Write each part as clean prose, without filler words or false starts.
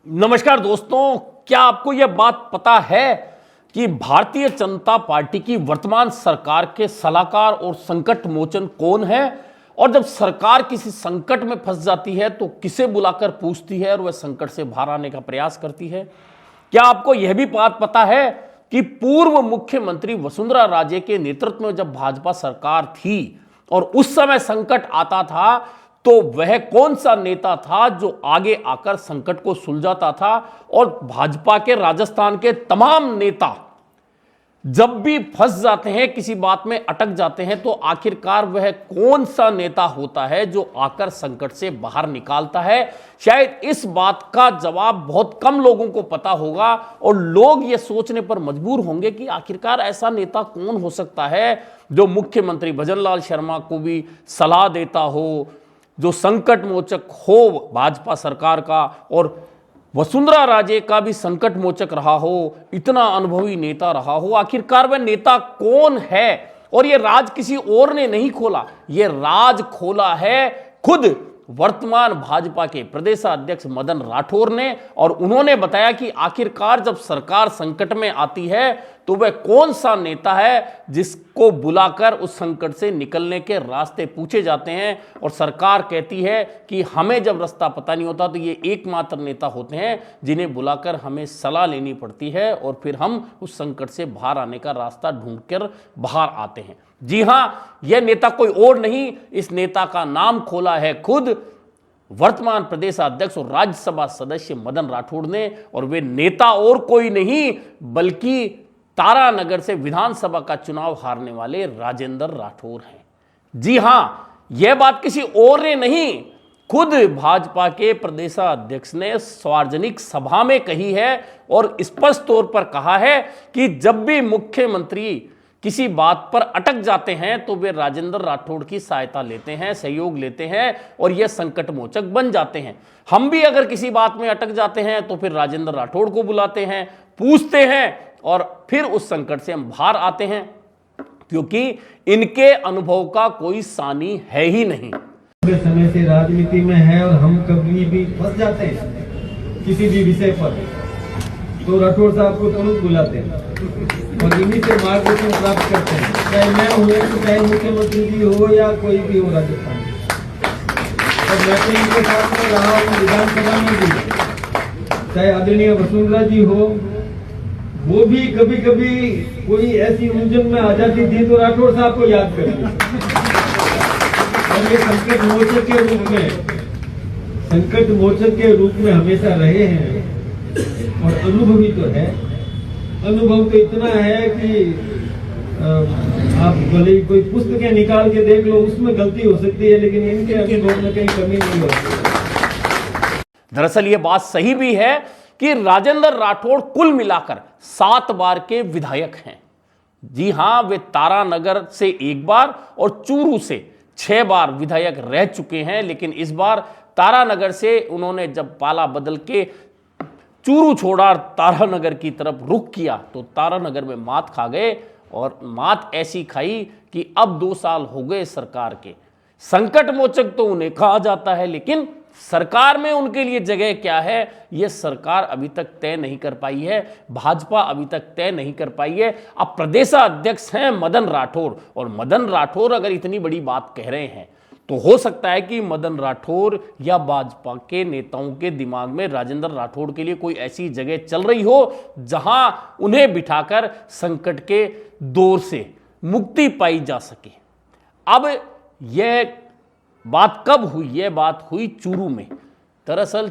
नमस्कार दोस्तों, क्या आपको यह बात पता है कि भारतीय जनता पार्टी की वर्तमान सरकार के सलाहकार और संकट मोचन कौन है? और जब सरकार किसी संकट में फंस जाती है तो किसे बुलाकर पूछती है और वह संकट से बाहर आने का प्रयास करती है? क्या आपको यह भी बात पता है कि पूर्व मुख्यमंत्री वसुंधरा राजे के नेतृत्व में जब भाजपा सरकार थी और उस समय संकट आता था तो वह कौन सा नेता था जो आगे आकर संकट को सुलझाता था? और भाजपा के राजस्थान के तमाम नेता जब भी फंस जाते हैं, किसी बात में अटक जाते हैं, तो आखिरकार वह कौन सा नेता होता है जो आकर संकट से बाहर निकालता है? शायद इस बात का जवाब बहुत कम लोगों को पता होगा और लोग यह सोचने पर मजबूर होंगे कि आखिरकार ऐसा नेता कौन हो सकता है जो मुख्यमंत्री भजनलाल शर्मा को भी सलाह देता हो, जो संकट मोचक हो भाजपा सरकार का और वसुंधरा राजे का भी संकट मोचक रहा हो, इतना अनुभवी नेता रहा हो। आखिरकार वह नेता कौन है? और यह राज किसी और ने नहीं खोला, यह राज खोला है खुद वर्तमान भाजपा के प्रदेशाध्यक्ष मदन राठौर ने। और उन्होंने बताया कि आखिरकार जब सरकार संकट में आती है तो वह कौन सा नेता है जिसको बुलाकर उस संकट से निकलने के रास्ते पूछे जाते हैं। और सरकार कहती है कि हमें जब रास्ता पता नहीं होता तो ये एकमात्र नेता होते हैं जिन्हें बुलाकर हमें सलाह लेनी पड़ती है और फिर हम उस संकट से बाहर आने का रास्ता ढूंढकर बाहर आते हैं। जी हां, यह नेता कोई और नहीं, इस नेता का नाम खोला है खुद वर्तमान प्रदेशाध्यक्ष और राज्यसभा सदस्य मदन राठौड़ ने। और वे नेता और कोई नहीं बल्कि तारानगर से विधानसभा का चुनाव हारने वाले राजेंद्र राठौर हैं। जी हां, यह बात किसी और ने नहीं, खुद भाजपा के प्रदेशाध्यक्ष ने सार्वजनिक सभा में कही है और स्पष्ट तौर पर कहा है कि जब भी मुख्यमंत्री किसी बात पर अटक जाते हैं तो वे राजेंद्र राठौड़ की सहायता लेते हैं, सहयोग लेते हैं और यह संकट मोचक बन जाते हैं। हम भी अगर किसी बात में अटक जाते हैं तो फिर राजेंद्र राठौड़ को बुलाते हैं, पूछते हैं और फिर उस संकट से हम बाहर आते हैं, क्योंकि इनके अनुभव का कोई सानी है ही नहीं। समय से राजनीति में है और हम कभी भी फंस जाते हैं किसी भी विषय पर तो राठौड़ साहब को तुरंत बुलाते हैं और इन्हीं से मार्गदर्शन प्राप्त करते हैं, चाहे मैं हूँ, चाहे मुख्यमंत्री जी हो या कोई भी हो राजस्थान। और मैं तो इनके साथ में रहा हूँ विधानसभा में भी, चाहे आदरणीय वसुंधरा जी हो, वो भी कभी कभी कोई ऐसी उलझन में आ जाती थी तो राठौड़ साहब को याद करती। और ये संकट मोचक के रूप में हमेशा रहे हैं और अनुभवी तो है। अनुभव तो इतना है कि आप भले कोई पुस्तकें निकाल के देख लो, उसमें गलती हो सकती है, लेकिन इनके अनुभव में कहीं कमी नहीं होती। दरअसल ये बात सही भी है कि राजेंद्र राठौड़ कुल मिलाकर 7 बार के विधायक हैं। जी हां, वे तारानगर से 1 बार और चूरू से 6 बार विधायक रह चुके हैं। लेकिन इस बार तारानगर से उन्होंने जब पाला बदल के चूरू छोड़ा, तारानगर की तरफ रुख किया तो तारानगर में मात खा गए। और मात ऐसी खाई कि अब 2 साल हो गए सरकार के। संकट मोचक तो उन्हें कहा जाता है, लेकिन सरकार में उनके लिए जगह क्या है यह सरकार अभी तक तय नहीं कर पाई है, भाजपा अभी तक तय नहीं कर पाई है। अब प्रदेशाध्यक्ष हैं मदन राठौड़, और मदन राठौड़ अगर इतनी बड़ी बात कह रहे हैं तो हो सकता है कि मदन राठौड़ या भाजपा के नेताओं के दिमाग में राजेंद्र राठौड़ के लिए कोई ऐसी जगह चल रही हो जहां उन्हें बिठाकर संकट के दौर से मुक्ति पाई जा सके। अब यह बात कब हुई? यह बात हुई चूरू में। दरअसल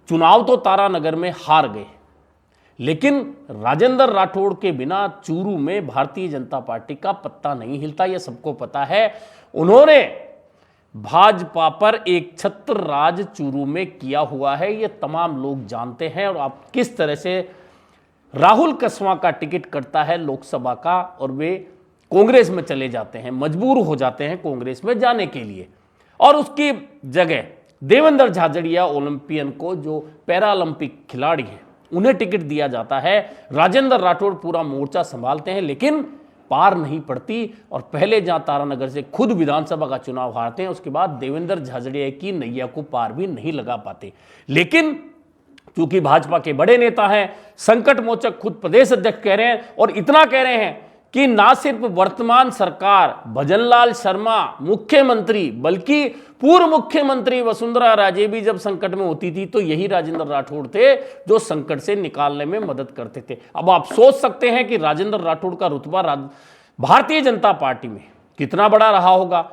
चुनाव तो तारानगर में हार गए, लेकिन राजेंद्र राठौड़ के बिना चूरू में भारतीय जनता पार्टी का पत्ता नहीं हिलता, यह सबको पता है। उन्होंने भाजपा पर एक छत्र राज चूरू में किया हुआ है, यह तमाम लोग जानते हैं। और आप किस तरह से राहुल कसवा का टिकट कटता है लोकसभा का और वे कांग्रेस में चले जाते हैं, मजबूर हो जाते हैं कांग्रेस में जाने के लिए, और उसकी जगह देवेंद्र झाझड़िया ओलंपियन को, जो पैरालंपिक खिलाड़ी हैं, उन्हें टिकट दिया जाता है। राजेंद्र राठौड़ पूरा मोर्चा संभालते हैं लेकिन पार नहीं पड़ती और पहले जहां तारानगर से खुद विधानसभा का चुनाव हारते हैं, उसके बाद देवेंद्र झाझड़िया की नैया को पार भी नहीं लगा पाते। लेकिन क्योंकि भाजपा के बड़े नेता हैं, संकट मोचक खुद प्रदेश अध्यक्ष कह रहे हैं, और इतना कह रहे हैं कि ना सिर्फ वर्तमान सरकार भजनलाल शर्मा मुख्यमंत्री, बल्कि पूर्व मुख्यमंत्री वसुंधरा राजे भी जब संकट में होती थी तो यही राजेंद्र राठौड़ थे जो संकट से निकालने में मदद करते थे। अब आप सोच सकते हैं कि राजेंद्र राठौड़ का रुतबा भारतीय जनता पार्टी में कितना बड़ा रहा होगा।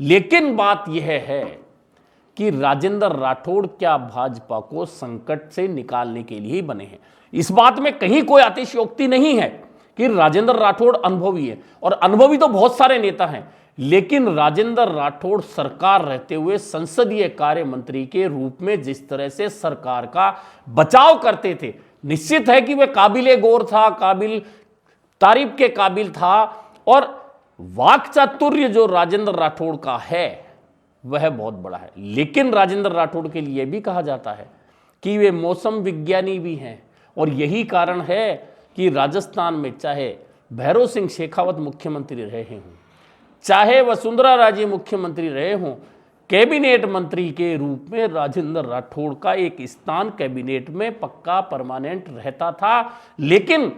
लेकिन बात यह है कि राजेंद्र राठौड़ क्या भाजपा को संकट से निकालने के लिए ही बने हैं। इस बात में कहीं कोई अतिशयोक्ति नहीं है कि राजेंद्र राठौड़ अनुभवी है, और अनुभवी तो बहुत सारे नेता हैं, लेकिन राजेंद्र राठौड़ सरकार रहते हुए संसदीय कार्य मंत्री के रूप में जिस तरह से सरकार का बचाव करते थे, निश्चित है कि वह काबिले गौर था, काबिल तारीफ के काबिल था। और वाक चातुर्य जो राजेंद्र राठौड़ का है वह बहुत बड़ा है। लेकिन राजेंद्र राठौड़ के लिए भी कहा जाता है कि वे मौसम विज्ञानी भी हैं, और यही कारण है कि राजस्थान में चाहे भैरव सिंह शेखावत मुख्यमंत्री रहे हों, चाहे वसुंधरा राजे मुख्यमंत्री रहे हों, कैबिनेट मंत्री के रूप में राजेंद्र राठौड़ का एक स्थान कैबिनेट में पक्का परमानेंट रहता था। लेकिन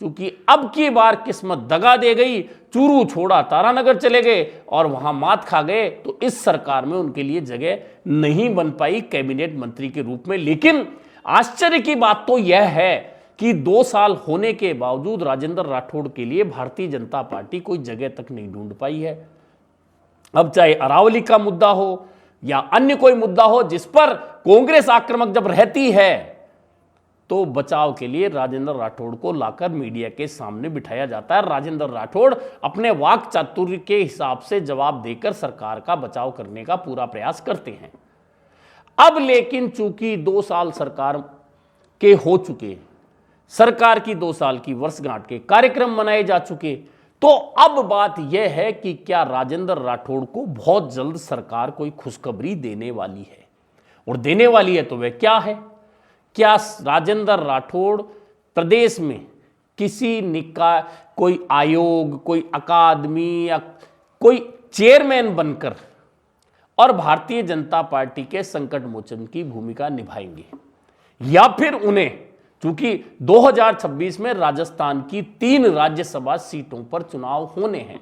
क्योंकि अब की बार किस्मत दगा दे गई, चूरू छोड़ा तारानगर चले गए और वहां मात खा गए, तो इस सरकार में उनके लिए जगह नहीं बन पाई कैबिनेट मंत्री के रूप में। लेकिन आश्चर्य की बात तो यह है कि 2 साल होने के बावजूद राजेंद्र राठौड़ के लिए भारतीय जनता पार्टी कोई जगह तक नहीं ढूंढ पाई है। अब चाहे अरावली का मुद्दा हो या अन्य कोई मुद्दा हो जिस पर कांग्रेस आक्रामक जब रहती है, तो बचाव के लिए राजेंद्र राठौड़ को लाकर मीडिया के सामने बिठाया जाता है। राजेंद्र राठौड़ अपने वाक चातुर्य के हिसाब से जवाब देकर सरकार का बचाव करने का पूरा प्रयास करते हैं। अब लेकिन चूंकि 2 साल सरकार के हो चुके, सरकार की 2 साल की वर्षगांठ के कार्यक्रम मनाए जा चुके, तो अब बात यह है कि क्या राजेंद्र राठौड़ को बहुत जल्द सरकार कोई खुशखबरी देने वाली है, और देने वाली है तो वह क्या है। क्या राजेंद्र राठौड़ प्रदेश में किसी निकाय, कोई आयोग, कोई अकादमी या कोई चेयरमैन बनकर और भारतीय जनता पार्टी के संकट मोचन की भूमिका निभाएंगे, या फिर उन्हें, क्योंकि 2026 में राजस्थान की 3 राज्यसभा सीटों पर चुनाव होने हैं,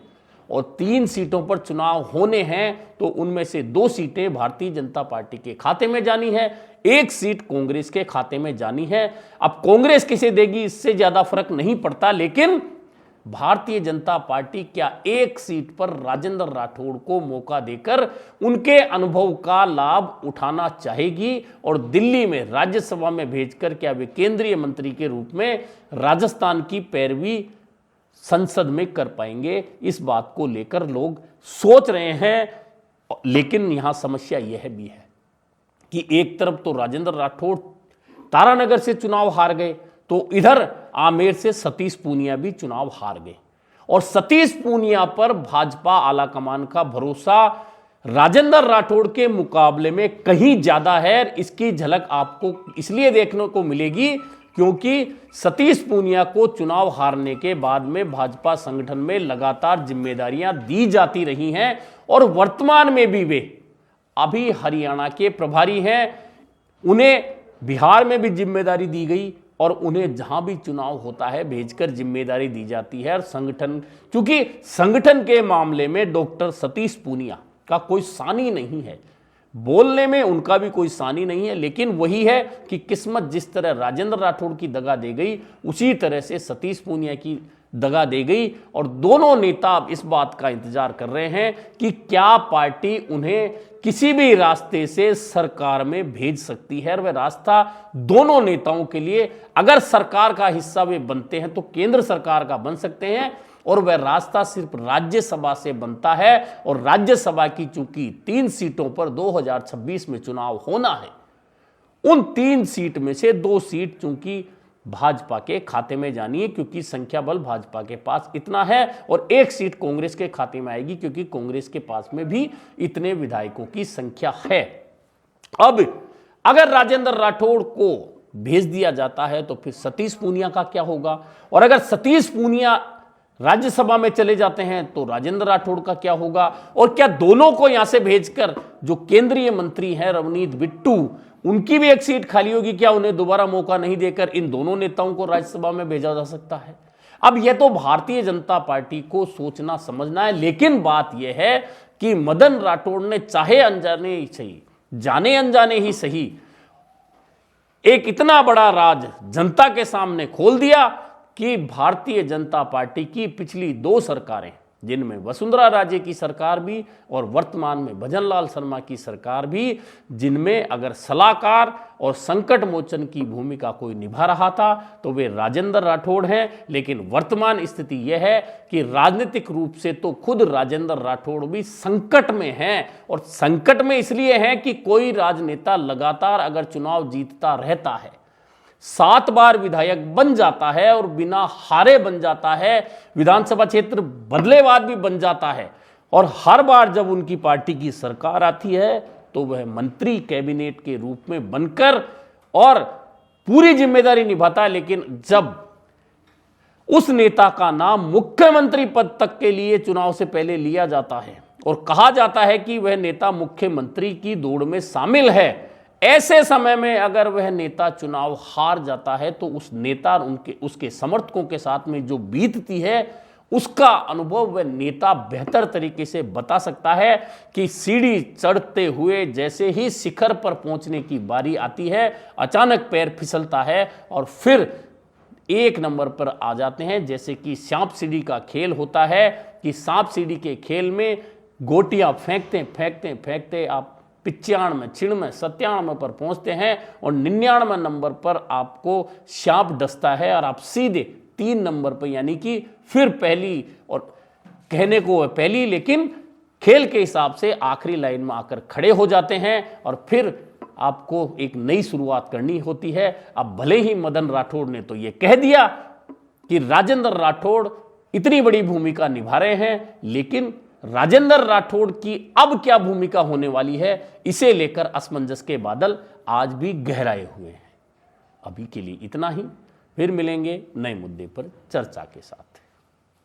और 3 सीटों पर चुनाव होने हैं तो उनमें से 2 सीटें भारतीय जनता पार्टी के खाते में जानी है, 1 सीट कांग्रेस के खाते में जानी है। अब कांग्रेस किसे देगी इससे ज्यादा फर्क नहीं पड़ता, लेकिन भारतीय जनता पार्टी क्या 1 सीट पर राजेंद्र राठौड़ को मौका देकर उनके अनुभव का लाभ उठाना चाहेगी, और दिल्ली में राज्यसभा में भेजकर क्या वे केंद्रीय मंत्री के रूप में राजस्थान की पैरवी संसद में कर पाएंगे, इस बात को लेकर लोग सोच रहे हैं। लेकिन यहां समस्या यह भी है कि एक तरफ तो राजेंद्र राठौड़ तारानगर से चुनाव हार गए, तो इधर आमेर से सतीश पूनिया भी चुनाव हार गए, और सतीश पूनिया पर भाजपा आलाकमान का भरोसा राजेंद्र राठौड़ के मुकाबले में कहीं ज्यादा है। इसकी झलक आपको इसलिए देखने को मिलेगी क्योंकि सतीश पूनिया को चुनाव हारने के बाद में भाजपा संगठन में लगातार जिम्मेदारियां दी जाती रही हैं, और वर्तमान में भी वे अभी हरियाणा के प्रभारी हैं। उन्हें बिहार में भी जिम्मेदारी दी गई, और उन्हें जहां भी चुनाव होता है भेजकर जिम्मेदारी दी जाती है। और संगठन, क्योंकि संगठन के मामले में डॉक्टर सतीश पूनिया का कोई सानी नहीं है, बोलने में उनका भी कोई सानी नहीं है, लेकिन वही है कि किस्मत जिस तरह राजेंद्र राठौड़ की दगा दे गई, उसी तरह से सतीश पूनिया की दगा दे गई। और दोनों नेता अब इस बात का इंतजार कर रहे हैं कि क्या पार्टी उन्हें किसी भी रास्ते से सरकार में भेज सकती है। और वह रास्ता दोनों नेताओं के लिए, अगर सरकार का हिस्सा वे बनते हैं तो केंद्र सरकार का बन सकते हैं, और वह रास्ता सिर्फ राज्यसभा से बनता है। और राज्यसभा की चूंकि 3 सीटों पर 2026 में चुनाव होना है, उन 3 सीट में से 2 सीट चूंकि भाजपा के खाते में जानी है, क्योंकि संख्या बल भाजपा के पास इतना है, और 1 सीट कांग्रेस के खाते में आएगी, क्योंकि कांग्रेस के पास में भी इतने विधायकों की संख्या है। अब अगर राजेंद्र राठौड़ को भेज दिया जाता है तो फिर सतीश पूनिया का क्या होगा, और अगर सतीश पूनिया राज्यसभा में चले जाते हैं तो राजेंद्र राठौड़ का क्या होगा, और क्या दोनों को यहां से भेजकर जो केंद्रीय मंत्री हैं रवनीत बिट्टू, उनकी भी एक सीट खाली होगी, क्या उन्हें दोबारा मौका नहीं देकर इन दोनों नेताओं को राज्यसभा में भेजा जा सकता है? अब यह तो भारतीय जनता पार्टी को सोचना समझना है, लेकिन बात यह है कि मदन राठौड़ ने चाहे अनजाने ही सही, जाने अनजाने ही सही, एक इतना बड़ा राज जनता के सामने खोल दिया कि भारतीय जनता पार्टी की पिछली 2 सरकारें, जिनमें वसुंधरा राजे की सरकार भी और वर्तमान में भजनलाल शर्मा की सरकार भी, जिनमें अगर सलाहकार और संकट मोचन की भूमिका कोई निभा रहा था तो वे राजेंद्र राठौड़ हैं। लेकिन वर्तमान स्थिति यह है कि राजनीतिक रूप से तो खुद राजेंद्र राठौड़ भी संकट में हैं, और संकट में इसलिए हैं कि कोई राजनेता लगातार अगर चुनाव जीतता रहता है, 7 बार विधायक बन जाता है और बिना हारे बन जाता है, विधानसभा क्षेत्र बदले बाद भी बन जाता है, और हर बार जब उनकी पार्टी की सरकार आती है तो वह मंत्री कैबिनेट के रूप में बनकर और पूरी जिम्मेदारी निभाता है। लेकिन जब उस नेता का नाम मुख्यमंत्री पद तक के लिए चुनाव से पहले लिया जाता है और कहा जाता है कि वह नेता मुख्यमंत्री की दौड़ में शामिल है, ऐसे समय में अगर वह नेता चुनाव हार जाता है तो उस नेता और उसके समर्थकों के साथ में जो बीतती है उसका अनुभव वह नेता बेहतर तरीके से बता सकता है कि सीढ़ी चढ़ते हुए जैसे ही शिखर पर पहुंचने की बारी आती है, अचानक पैर फिसलता है और फिर 1 नंबर पर आ जाते हैं। जैसे कि सांप सीढ़ी का खेल होता है कि सांप सीढ़ी के खेल में गोटियां फेंकते फेंकते फेंकते आप 95, 96, 97 पर पहुंचते हैं और 99 नंबर पर आपको सांप डसता है और आप सीधे 3 नंबर पर, यानी कि फिर पहली, और कहने को है पहली लेकिन खेल के हिसाब से आखिरी लाइन में आकर खड़े हो जाते हैं और फिर आपको एक नई शुरुआत करनी होती है। अब भले ही मदन राठौड़ ने तो ये कह दिया कि राजेंद्र राठौड़ इतनी बड़ी भूमिका निभा रहे हैं, लेकिन राजेंद्र राठौड़ की अब क्या भूमिका होने वाली है, इसे लेकर असमंजस के बादल आज भी गहराए हुए हैं। अभी के लिए इतना ही, फिर मिलेंगे नए मुद्दे पर चर्चा के साथ।